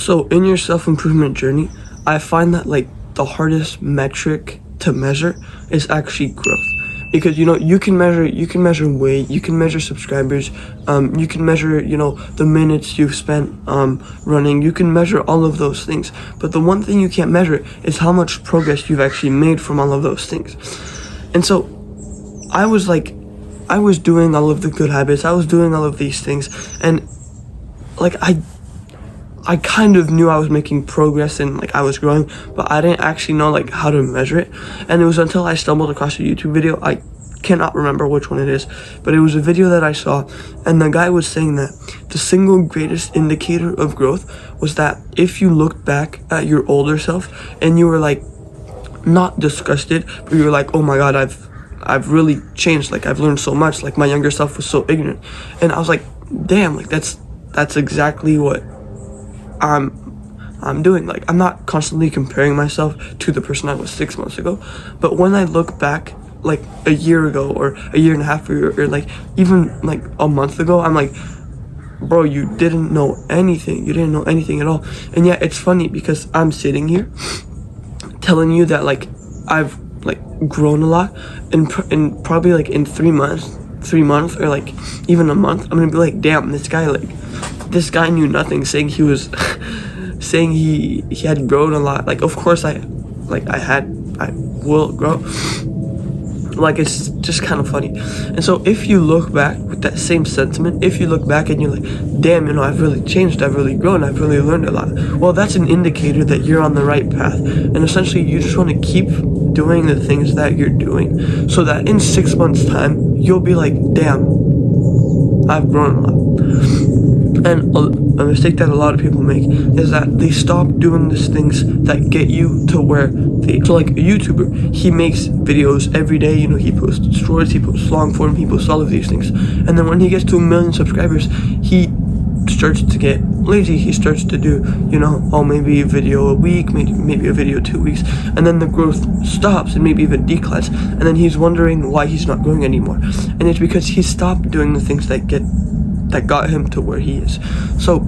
So in your self-improvement journey, I find that like the hardest metric to measure is actually growth. Because you can measure weight, you can measure subscribers, you can measure the minutes you've spent running, you can measure all of those things, but the one thing you can't measure is how much progress you've actually made from all of those things. And so I was doing all of the good habits, I was doing all of these things, and like I kind of knew I was making progress and like I was growing, but I didn't actually know like how to measure it. And it was until I stumbled across a YouTube video, I cannot remember which one it is, but it was a video that I saw, and the guy was saying that the single greatest indicator of growth was that if you looked back at your older self and you were like not disgusted, but you were like, oh my god, I've really changed, like I've learned so much, like my younger self was so ignorant. And I was like, damn, like that's exactly what I'm doing. Like I'm not constantly comparing myself to the person I was 6 months ago, but when I look back like a year ago or a year and a half or like even like a month ago, I'm like, bro, you didn't know anything at all. And yeah, it's funny because I'm sitting here telling you that like I've like grown a lot, and probably like in 3 months or like even a month, I'm gonna be like, damn, this guy knew nothing, saying he was saying he had grown a lot. Like of course I will grow. Like it's just kind of funny. And so if you look back with that same sentiment, if you look back and you're like, damn, I've really changed, I've really grown, I've really learned a lot, well, that's an indicator that you're on the right path. And essentially you just want to keep doing the things that you're doing so that in 6 months time you'll be like, damn, I've grown a lot. And a mistake that a lot of people make is that they stop doing these things that get you to where so like a YouTuber, he makes videos every day, he posts stories, he posts long form, he posts all of these things, and then when he gets to 1 million subscribers, he starts to get lazy. He starts to do maybe a video a week, maybe a video 2 weeks, and then the growth stops and maybe even declines, and then he's wondering why he's not growing anymore. And it's because he stopped doing the things that got him to where he is. So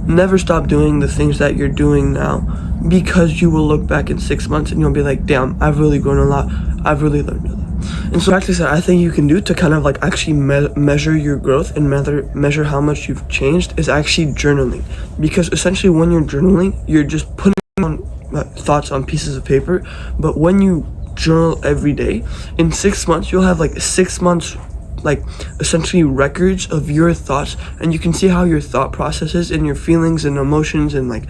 never stop doing the things that you're doing now, because you will look back in 6 months and you'll be like, damn, I've really grown a lot, I've really learned a lot. And so practice that I think you can do to kind of like actually measure your growth and measure how much you've changed is actually journaling. Because essentially when you're journaling, you're just putting on thoughts on pieces of paper. But when you journal every day, in 6 months you'll have like 6 months like essentially records of your thoughts, and you can see how your thought processes and your feelings and emotions and like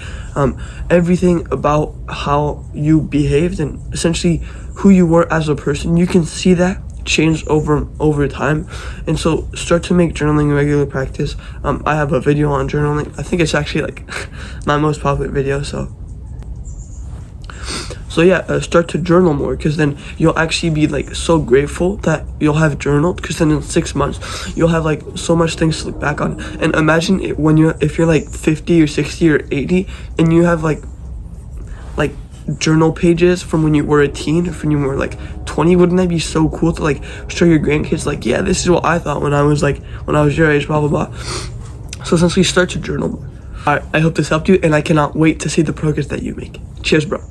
everything about how you behaved and essentially who you were as a person, you can see that change over time. And so start to make journaling a regular practice. I have a video on journaling. I think it's actually like my most popular video. So yeah, start to journal more, because then you'll actually be like so grateful that you'll have journaled, because then in 6 months you'll have like so much things to look back on. And imagine it if you're like 50 or 60 or 80 and you have like journal pages from when you were a teen or from when you were like 20. Wouldn't that be so cool to like show your grandkids, like, yeah, this is what I thought when I was your age, blah blah blah. So essentially start to journal more. Alright, I hope this helped you, and I cannot wait to see the progress that you make. Cheers, bro.